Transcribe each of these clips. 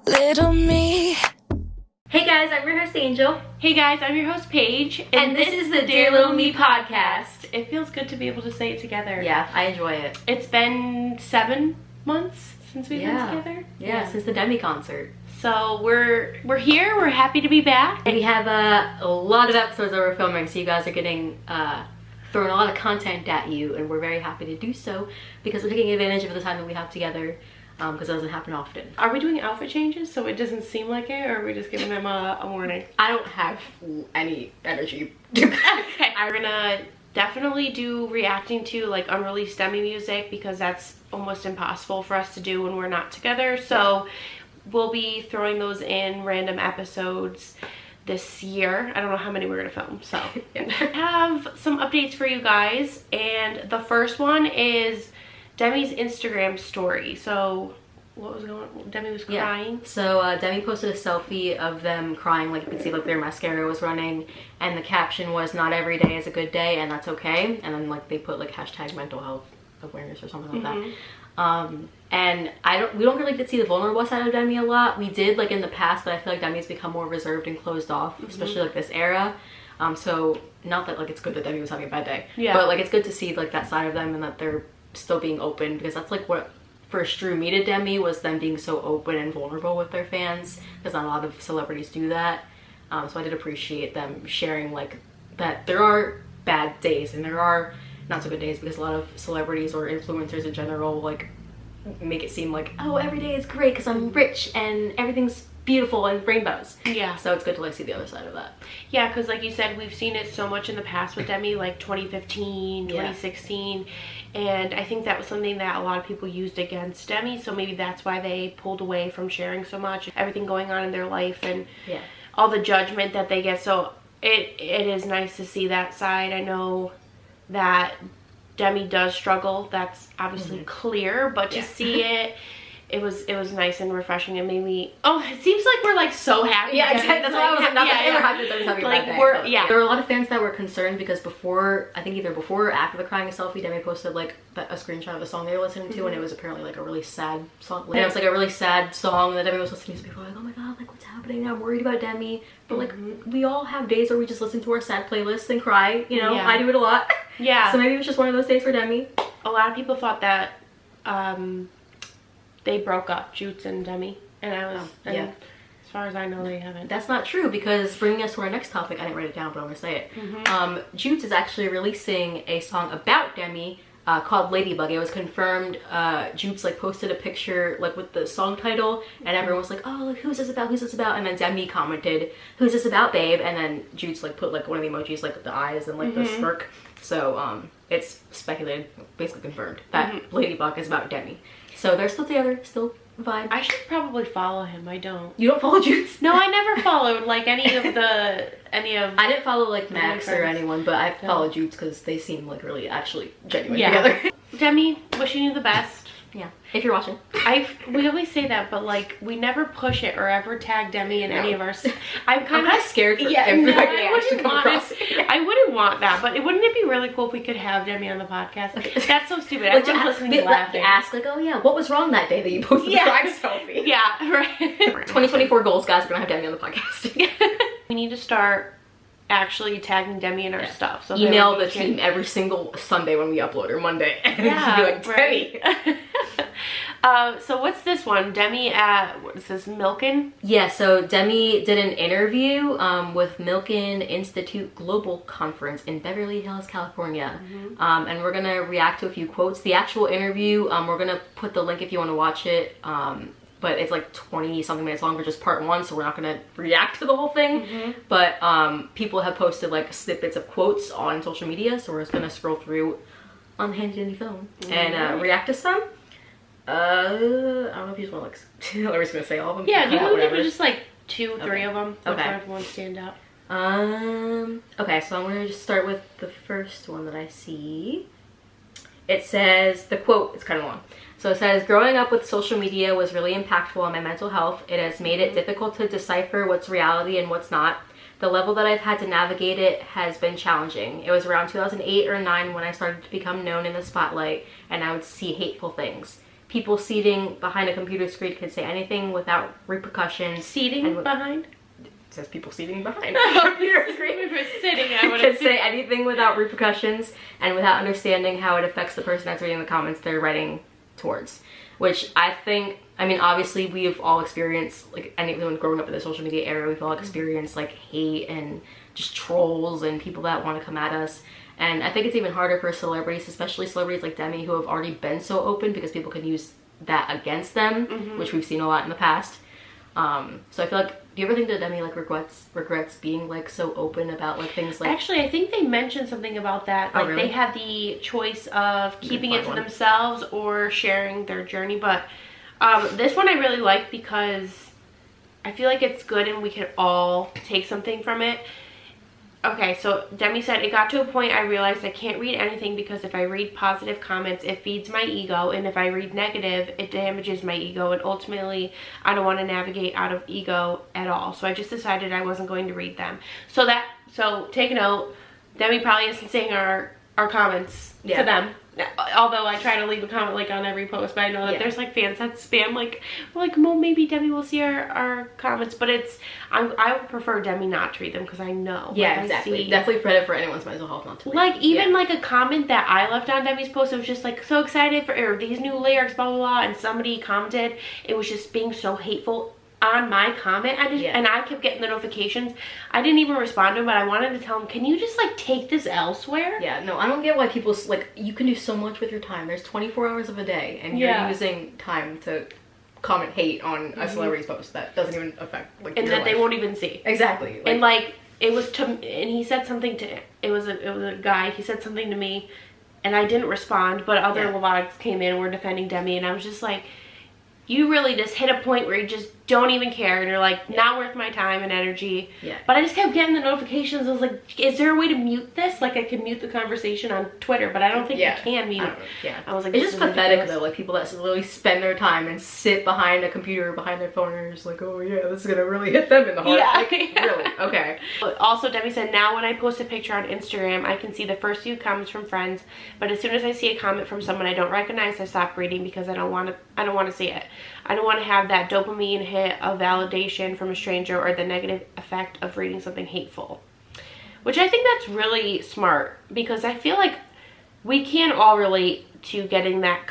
Little me. Hey guys, I'm your host Angel. Hey guys, I'm your host Paige. And this is the Dear Little Me podcast. It feels good to be able to say it together. Yeah, I enjoy it. It's been 7 months since we've been together. Yeah, since the Demi concert. So we're here, we're happy to be back. And we have a lot of episodes that we're filming, so you guys are getting thrown a lot of content at you, and we're very happy to do so because we're taking advantage of the time that we have together. Because it doesn't happen often. Are we doing outfit changes so it doesn't seem like it, or are we just giving them a warning? I don't have any energy. Okay. We're gonna definitely do reacting to like unreleased Demi music because that's almost impossible for us to do when we're not together. So we'll be throwing those in random episodes this year. I don't know how many we're gonna film, so I have some updates for you guys, and the first one is Demi's Instagram story. So what was going on? Demi was crying. Yeah. So Demi posted a selfie of them crying, like you could see like their mascara was running, and the caption was "Not every day is a good day, and that's okay." And then like they put like hashtag mental health awareness or something like that. And we don't really get to see the vulnerable side of Demi a lot. We did like in the past, but I feel like Demi's become more reserved and closed off, especially like this era. So not that like it's good that Demi was having a bad day, but like it's good to see like that side of them and that they're still being open, because that's like what first drew me to Demi, was them being so open and vulnerable with their fans, because not a lot of celebrities do that. So I did appreciate them sharing like that there are bad days and there are not so good days, because a lot of celebrities or influencers in general like make it seem like, oh, every day is great because I'm rich and everything's beautiful and rainbows. Yeah, so it's good to like see the other side of that. Yeah, because like you said, we've seen it so much in the past with Demi, like 2015, 2016, and I think that was something that a lot of people used against Demi, so maybe that's why they pulled away from sharing so much, everything going on in their life and all the judgment that they get. So it is nice to see that side. I know that Demi does struggle, that's obviously clear, but to see it was nice and refreshing, and made me, it seems like we're like so happy. Yeah, exactly. That's why I was like, not that ever happened, that was having like, a bad day. there were a lot of fans that were concerned because before, I think either before or after the crying selfie, Demi posted like a screenshot of the song they were listening to, and it was apparently like a really sad song. Like, it was like a really sad song that Demi was listening to, so people were like, oh my god, like what's happening now? I'm worried about Demi. But like we all have days where we just listen to our sad playlists and cry, you know. I do it a lot. So maybe it was just one of those days for Demi. A lot of people thought that they broke up, Jutes and Demi, and as far as I know, they haven't. That's not true, because bringing us to our next topic, I didn't write it down, but I'm gonna say it. Jutes is actually releasing a song about Demi called Ladybug. It was confirmed. Jutes like posted a picture like with the song title, and everyone was like, oh, like, who's this about, who's this about? And then Demi commented, who's this about, babe? And then Jutes like put like one of the emojis, like with the eyes and like the smirk. So it's speculated, basically confirmed, that Ladybug is about Demi. So they're still together, still vibe. I should probably follow him. I don't. You don't follow Jutes? No, I never followed like any of. I didn't follow like Max or anyone, but I followed Jutes because they seem like really actually genuine together. Demi, wishing you the best. Yeah, if you're watching. We always say that, but like we never push it or ever tag Demi in any of our stuff. I'm kind of scared for everybody to come across. I wouldn't want that, but wouldn't it be really cool if we could have Demi on the podcast? That's so stupid. Like, Everyone's listening to laughing. Ask like, oh yeah, what was wrong that day that you posted the crying selfie? Yeah, right. 2024 goals, guys. We're gonna have Demi on the podcast. We need to start actually tagging Demi in our stuff. So email the team every single Sunday when we upload, or Monday, and be like, Demi. So what's this one? Demi at, what is this, Milken? Yeah, so Demi did an interview with Milken Institute Global Conference in Beverly Hills, California. And we're gonna react to a few quotes. The actual interview, we're gonna put the link if you want to watch it. But it's like 20 something minutes long for just part 1, so we're not gonna react to the whole thing. But people have posted like snippets of quotes on social media, so we're just gonna scroll through on the handy dandy phone and react to some. I don't know if you just want like, I was gonna say all of them. Yeah, do maybe just like 2 or 3 of them. Okay. One stand out. Okay, so I'm gonna just start with the first one that I see. It says, the quote, it's kind of long. So it says, growing up with social media was really impactful on my mental health. It has made it difficult to decipher what's reality and what's not. The level that I've had to navigate it has been challenging. It was around 2008 or 9 when I started to become known in the spotlight, and I would see hateful things. people seating behind a computer screen can say anything without repercussions. Seating behind? It says people seating behind a computer screen. If we're sitting, I would can say anything without repercussions and without understanding how it affects the person that's reading the comments they're writing towards. Which I think, I mean, obviously we've all experienced, like anyone growing up in the social media era, we've all experienced like hate and just trolls and people that want to come at us. And I think it's even harder for celebrities, especially celebrities like Demi, who have already been so open because people can use that against them, which we've seen a lot in the past. So I feel like, do you ever think that Demi like regrets being like so open about like things like... Actually, I think they mentioned something about that. Like, really? They had the choice of keeping it to themselves or sharing their journey. But this one I really like because I feel like it's good and we can all take something from it. Okay, so Demi said, it got to a point I realized I can't read anything because if I read positive comments, it feeds my ego, and if I read negative, it damages my ego, and ultimately, I don't want to navigate out of ego at all. So I just decided I wasn't going to read them. So take a note, Demi probably isn't saying our comments to them. Although I try to leave a comment like on every post, but I know that there's like fans that spam like well, maybe Demi will see our comments, but I would prefer Demi not to read them because I know. Yeah, exactly. Definitely credit for anyone's mental health not to read. Like even like a comment that I left on Demi's post, it was just like so excited for these new lyrics, blah blah blah, and somebody commented, it was just being so hateful on my comment. And I kept getting the notifications. I didn't even respond to him, but I wanted to tell him, can you just like take this elsewhere? Yeah, no, I don't get why people like, you can do so much with your time. There's 24 hours of a day and you're using time to comment hate on a celebrity's post that doesn't even affect like and your that life. They won't even see. Exactly. And like it was to, and he said something to, it was a guy, he said something to me and I didn't respond, but other Lovato's came in and were defending Demi, and I was just like, you really just hit a point where you just don't even care, and you're like, not worth my time and energy. But I just kept getting the notifications. I was like, is there a way to mute this? Like I could mute the conversation on Twitter, but I don't think you can mute. I was like, it's just pathetic though, like people that literally spend their time and sit behind a computer, behind their phone, and are just like, oh yeah, this is gonna really hit them in the heart. Like, really? Okay. Also, Demi said, now when I post a picture on Instagram, I can see the first few comments from friends, but as soon as I see a comment from someone I don't recognize, I stop reading because I don't want to see it. I don't want to have that dopamine hit of validation from a stranger or the negative effect of reading something hateful. Which I think that's really smart, because I feel like we can all relate to getting that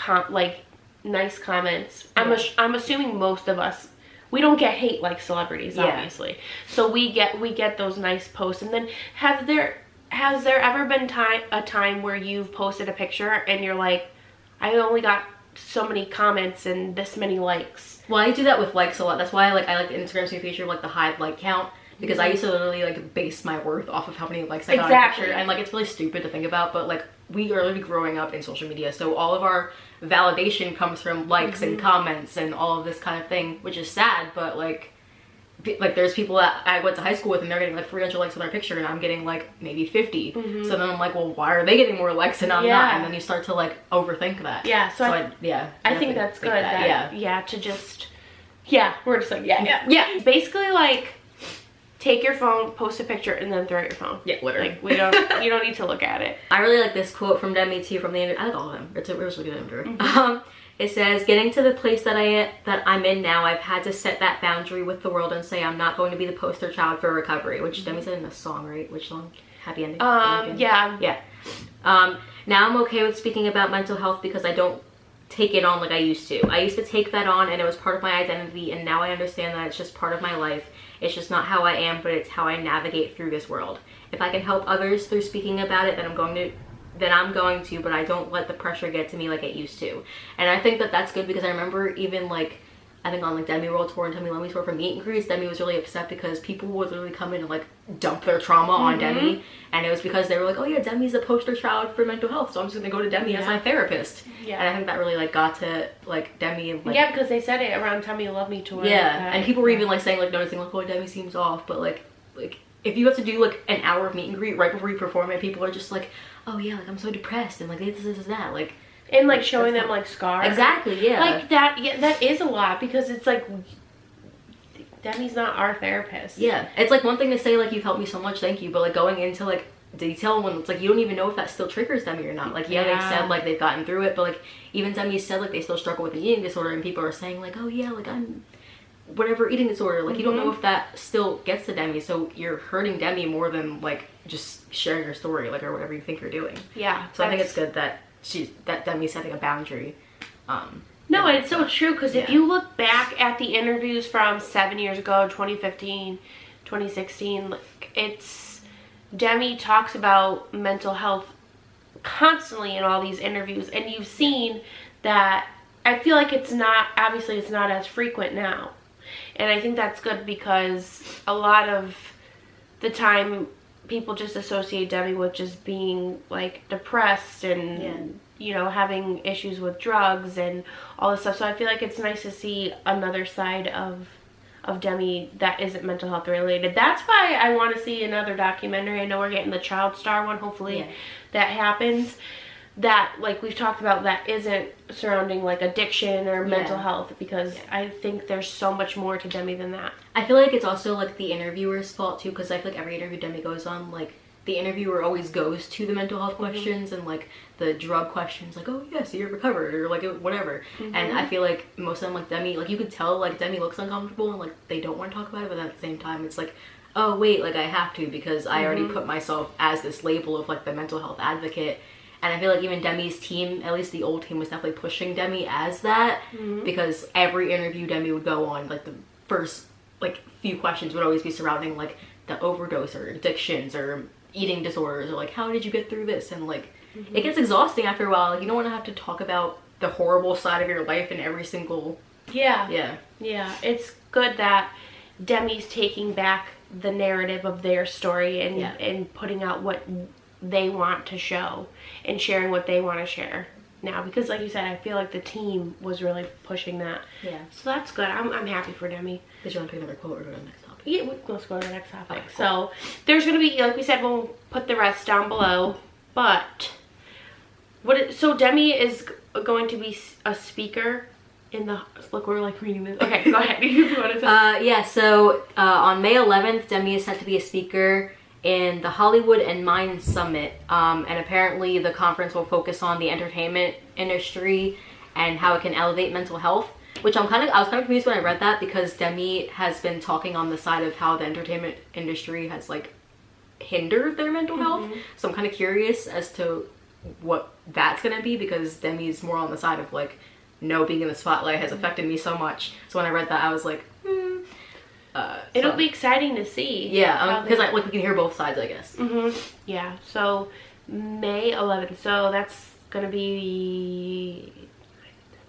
nice comments. I'm assuming most of us, we don't get hate like celebrities, obviously. So we get those nice posts. And then has there ever been a time where you've posted a picture and you're like, I only got so many comments and this many likes? Well, I do that with likes a lot. That's why I like the Instagram feature of like the hide like count, because I used to literally like base my worth off of how many likes I got on a picture. And like it's really stupid to think about, but like we are literally growing up in social media, so all of our validation comes from likes and comments and all of this kind of thing, which is sad. But like there's people that I went to high school with and they're getting like 300 likes on their picture and I'm getting like maybe 50. So then I'm like, well, why are they getting more likes and I'm not? And then you start to like overthink that. So I think that's good. We're just like, basically like take your phone, post a picture, and then throw out your phone. Literally. Like you don't need to look at it. I really like this quote from Demi too, from the interview. I like all of them. It was really good interview. It says, getting to the place that I'm in now, I've had to set that boundary with the world and say I'm not going to be the poster child for recovery, which Demi said in the song, right? Which song? Happy Ending? Yeah. Now I'm okay with speaking about mental health because I don't take it on like I used to. I used to take that on and it was part of my identity, and now I understand that it's just part of my life. It's just not how I am, but it's how I navigate through this world. If I can help others through speaking about it, then I'm going to, but I don't let the pressure get to me like it used to. And I think that that's good, because I remember even like, I think on like Demi World Tour and Demi Lovato Tour for Meet and Greets, Demi was really upset because people would literally come in and like dump their trauma on Demi, and it was because they were like, oh yeah, Demi's a poster child for mental health, so I'm just gonna go to Demi as my therapist. And I think that really like got to like Demi and like, because they said it around Tell Me You Love Me Tour. And people were even like saying, like noticing like, oh, Demi seems off, but like if you have to do like an hour of meet and greet right before you perform it, people are just like, oh yeah, like I'm so depressed and like this that, like, and like showing them like scars. Exactly, like that. That is a lot, because it's like Demi's not our therapist. It's like one thing to say like, you've helped me so much, thank you, but like going into like detail when it's like you don't even know if that still triggers Demi or not. Like, yeah, they said like they've gotten through it, but like even Demi said like they still struggle with an eating disorder, and people are saying like, oh yeah, like I'm whatever eating disorder. Like you don't know if that still gets to Demi, so you're hurting Demi more than like just sharing your story, like, or whatever you think you're doing. Yeah. So I think it's good that Demi's setting a boundary. No, it's so true, because if you look back at the interviews from 7 years ago, 2015, 2016, like, it's Demi talks about mental health constantly in all these interviews, and you've seen that. I feel like it's not as frequent now, and I think that's good, because a lot of the time people just associate Demi with just being like depressed and you know, having issues with drugs and all this stuff. So I feel like it's nice to see another side of Demi that isn't mental health related. That's why I want to see another documentary. I know we're getting the Child Star one. Hopefully that happens. That, like we've talked about, that isn't surrounding like addiction or mental health, because I think there's so much more to Demi than that. I feel like it's also like the interviewer's fault too, because I feel like every interview Demi goes on, like the interviewer always goes to the mental health questions and like the drug questions, like, oh yeah, so you're recovered, or like whatever. And I feel like most of them, like Demi, like you could tell like Demi looks uncomfortable and like they don't want to talk about it, but at the same time it's like, oh wait, like I have to, because I already put myself as this label of like the mental health advocate. And I feel like even Demi's team, at least the old team, was definitely pushing Demi as that, because every interview Demi would go on, like the first like few questions would always be surrounding like the overdose or addictions or eating disorders, or like how did you get through this, and like it gets exhausting after a while. Like you don't want to have to talk about the horrible side of your life in every single It's good that Demi's taking back the narrative of their story and putting out what they want to show and sharing what they want to share now, because like you said, I feel like the team was really pushing that. So that's good. I'm happy for Demi. Did you want to pick another quote or go to the next topic? Yeah, let's go to the next topic. Okay, cool. So there's gonna be, like we said, we'll put the rest down below, but so Demi is going to be a speaker in the, look, we're like reading this. Okay, go ahead. You want to say? So on May 11th, Demi is set to be a speaker in the Hollywood and Mind Summit, and apparently the conference will focus on the entertainment industry and how it can elevate mental health, which I was kind of confused when I read that, because Demi has been talking on the side of how the entertainment industry has like hindered their mental health. So I'm kind of curious as to what that's gonna be, because Demi's more on the side of like, no, being in the spotlight has affected me so much. So when I read that, I was like, it'll be exciting to see. Yeah, because like we can hear both sides, I guess. Yeah, so May 11th. So that's gonna be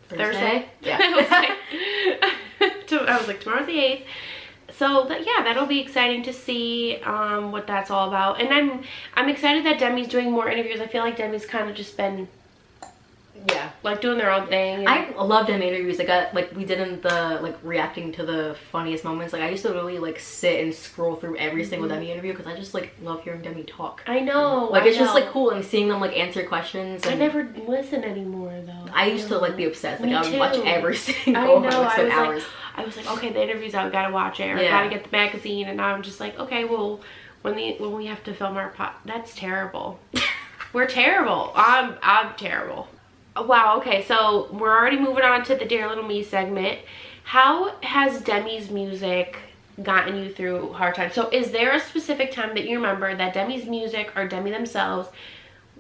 Thursday. Yeah. I was like, tomorrow's the 8th. So that'll be exciting to see what that's all about. And I'm excited that Demi's doing more interviews. I feel like Demi's kind of just been like doing their own thing. I love Demi interviews. Like we did in the like reacting to the funniest moments. Like I used to really like sit and scroll through every single Demi interview, because I just like love hearing Demi talk. I know. Like it's just like cool, and seeing them like answer questions. And I never listen anymore though. I used to like be obsessed. Like I would watch every single one. I would spend hours. I was like, okay, the interview's out, gotta watch it, or gotta get the magazine, and now I'm just like, okay, well, when we have to film our that's terrible. We're terrible. I'm terrible. Wow, okay, so we're already moving on to the Dear Little Me segment. How has Demi's music gotten you through hard times? So is there a specific time that you remember that Demi's music or Demi themselves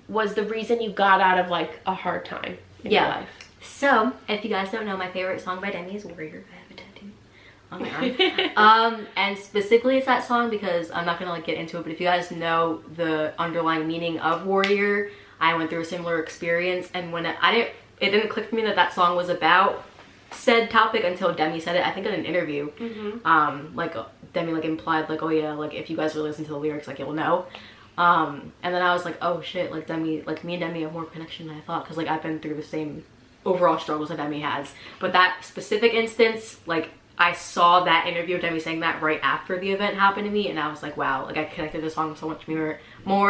was the reason you got out of like a hard time in your life? So if you guys don't know, my favorite song by Demi is Warrior. I have a tattoo on my arm. And specifically it's that song because I'm not gonna like get into it, but if you guys know the underlying meaning of Warrior, I went through a similar experience, and when it didn't click for me that that song was about said topic until Demi said it, I think in an interview. Like Demi like implied like, oh yeah, like if you guys really listen to the lyrics, like you'll know. And then I was like, oh shit, like Demi, like me and Demi have more connection than I thought, because like I've been through the same overall struggles that Demi has. But that specific instance, like I saw that interview of Demi saying that right after the event happened to me, and I was like, wow, like I connected this song so much more.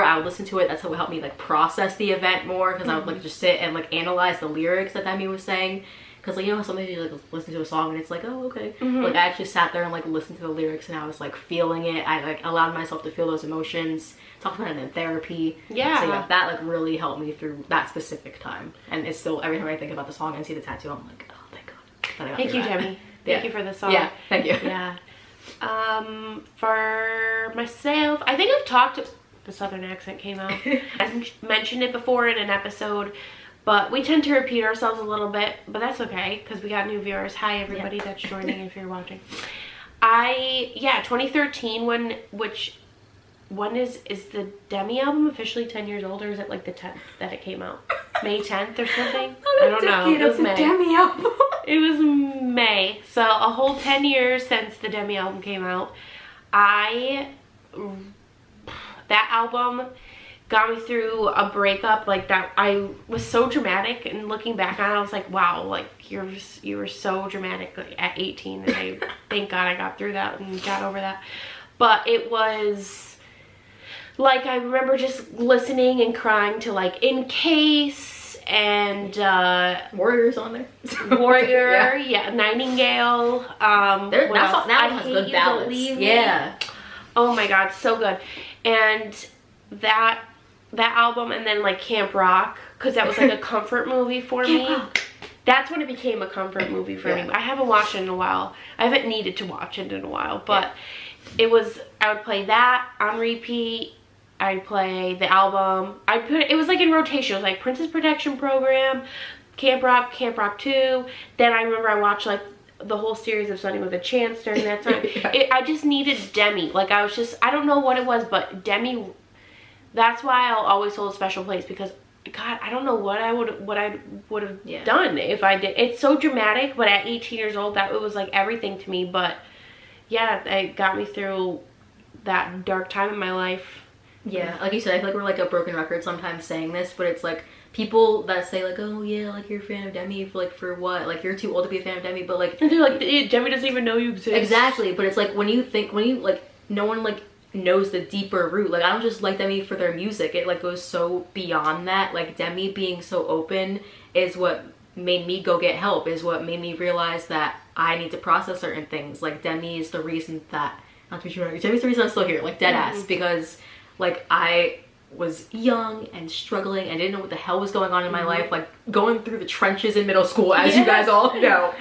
I would listen to it. That's what helped me like process the event more, because I would like just sit and like analyze the lyrics that Demi was saying, because because like, you know how sometimes you like listen to a song and it's like, oh, okay. Like I actually sat there and like listened to the lyrics and I was like feeling it. I like allowed myself to feel those emotions. Talked about it in therapy. Yeah. So yeah, that like really helped me through that specific time. And it's still, every time I think about the song and see the tattoo, I'm like, oh, thank God that I got Thank through you, that. Demi. Thank you for the song. Yeah, thank you. Yeah. For myself, I think I've talked, the Southern accent came out. I mentioned it before in an episode, but we tend to repeat ourselves a little bit, but that's okay because we got new viewers. Hi everybody that's joining if you're watching. 2013 when is the Demi album officially 10 years old, or is it like the 10th that it came out? May 10th or something? I don't know. It was May. Demi album. It was May. So a whole 10 years since the Demi album came out. That album got me through a breakup like that. I was so dramatic, and looking back on it, I was like, wow, like you were so dramatic at 18, and I thank God I got through that and got over that. But it was like, I remember just listening and crying to like In Case and Warrior's on there. Warrior, yeah, Nightingale. That has good ballads. Yeah. Oh my God, so good. And that album, and then like Camp Rock, because that was like a comfort movie for me. Rock. That's when it became a comfort movie for me. I haven't watched it in a while. I haven't needed to watch it in a while, but it was, I would play that on repeat. I'd play the album. It was like in rotation. It was like Princess Protection Program, Camp Rock 2. Then I remember I watched like the whole series of Sunny with a Chance during that time. I just needed Demi. Like I don't know what it was, but Demi, that's why I'll always hold a special place, because God, I don't know what I would have done if I did. It's so dramatic, but at 18 years old, it was like everything to me. But yeah, it got me through that dark time in my life. Yeah, like you said, I feel like we're like a broken record sometimes saying this, but it's like people that say like, oh yeah, like you're a fan of Demi for what? Like you're too old to be a fan of Demi, but like, and they're like, Demi doesn't even know you exist. Exactly, but it's like when you like, no one like knows the deeper root. Like I don't just like Demi for their music. It like goes so beyond that. Like Demi being so open is what made me go get help, is what made me realize that I need to process certain things. Like Demi is the reason that, not to be sure, Demi's the reason I'm still here, like dead ass, because like I was young and struggling and didn't know what the hell was going on in my life, like going through the trenches in middle school, as you guys all know.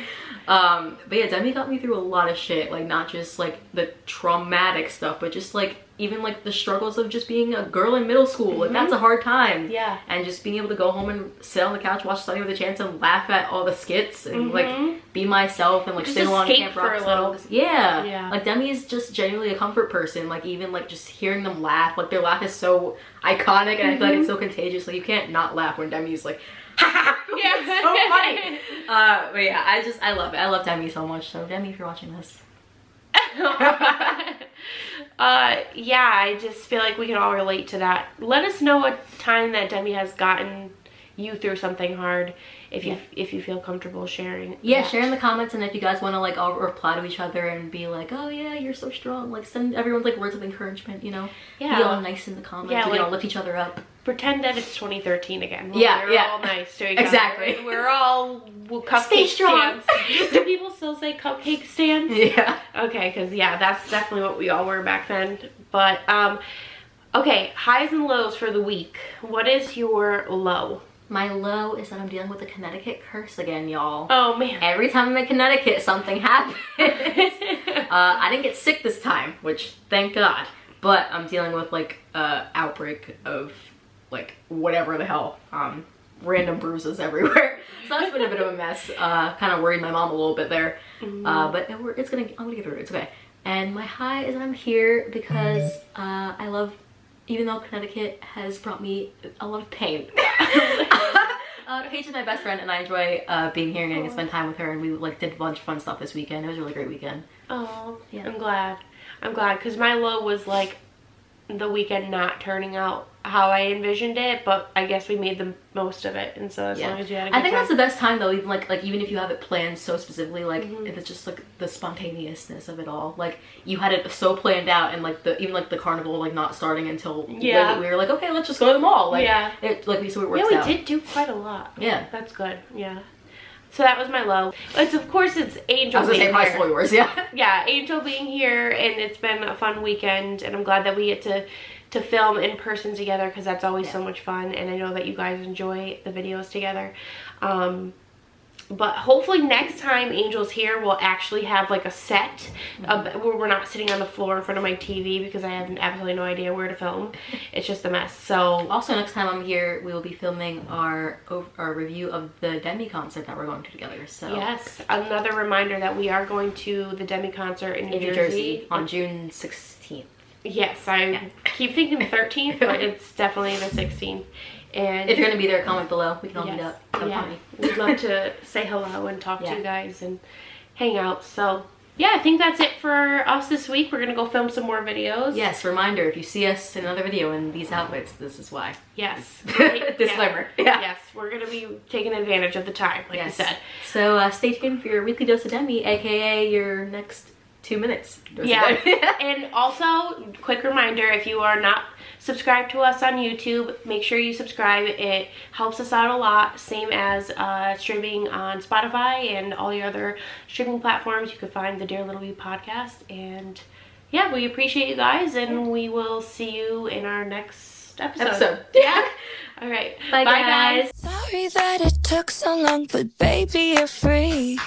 But yeah, Demi got me through a lot of shit, like not just like the traumatic stuff, but just like even like the struggles of just being a girl in middle school. Like that's a hard time. Yeah. And just being able to go home and sit on the couch, watch Sunny with a Chance, and laugh at all the skits and like be myself and like sing along Camp Rock songs. Yeah. Like Demi is just genuinely a comfort person. Like even like just hearing them laugh, like their laugh is so iconic, and I feel like it's so contagious. Like you can't not laugh when Demi's like, yeah, it's so funny. But yeah, I love it. I love Demi so much. So Demi, if you're watching this. Yeah, I just feel like we can all relate to that. Let us know a time that Demi has gotten you through something hard, if you feel comfortable sharing. Yeah, share in the comments, and if you guys want to like all reply to each other and be like, oh yeah, you're so strong, like send everyone's like words of encouragement, you know. Be all nice in the comments. Yeah, like, lift each other up. Pretend that it's 2013 again. We're all nice to each exactly other. We're all cupcake stands. Do people still say cupcake stands? Yeah. Okay, because that's definitely what we all were back then. But okay, highs and lows for the week. What is your low? My low is that I'm dealing with the Connecticut curse again, y'all. Oh man. Every time I'm in Connecticut, something happens. I didn't get sick this time, which thank God. But I'm dealing with like outbreak of like whatever the hell, random bruises everywhere. So that's been a bit of a mess. Kind of worried my mom a little bit there. But I'm gonna get through it. It's okay. And my high is I'm here because I love, even though Connecticut has brought me a lot of pain. Paige is my best friend, and I enjoy being here and getting to spend time with her, and we like did a bunch of fun stuff this weekend. It was a really great weekend. Oh, yeah. I'm glad, because my low was like the weekend not turning out how I envisioned it, but I guess we made the most of it, and so as long as you had a good I think time. that's the best time though, even like even if you have it planned so specifically, like if it's just like the spontaneousness of it all, like you had it so planned out, and like even like the carnival like not starting until we were like, okay, let's just go to the mall, like it, like we worked out. We did do quite a lot. Yeah, that's good. So that was my low. Of course, it's Angel. I was gonna say probably here. all yours, yeah. Yeah, Angel being here, and it's been a fun weekend, and I'm glad that we get to film in person together, because that's always so much fun, and I know that you guys enjoy the videos together. But hopefully next time Angel's here, we'll actually have like a set where we're not sitting on the floor in front of my TV, because I have absolutely no idea where to film. It's just a mess. So also next time I'm here, we will be filming our review of the Demi concert that we're going to together. So yes, another reminder that we are going to the Demi concert in New Jersey on June 16th. Yes, I keep thinking the 13th, but it's definitely the 16th. And if you're gonna be there, comment below. We can all meet up. We'd love to say hello and talk to you guys and hang out. So yeah, I think that's it for us this week. We're gonna go film some more videos. Yes, reminder, if you see us in another video in these outfits, this is why. Yes. Disclaimer. Yeah. Yes, we're gonna be taking advantage of the time, like you said. So stay tuned for your weekly dose of Demi, aka your next 2 minutes. And also, quick reminder, if you are not subscribed to us on YouTube, make sure you subscribe. It helps us out a lot, same as streaming on Spotify and all your other streaming platforms. You can find the Dear Little Bee podcast. And yeah, we appreciate you guys, and we will see you in our next episode. Yeah. All right. Bye guys. Sorry that it took so long, but baby, you're free.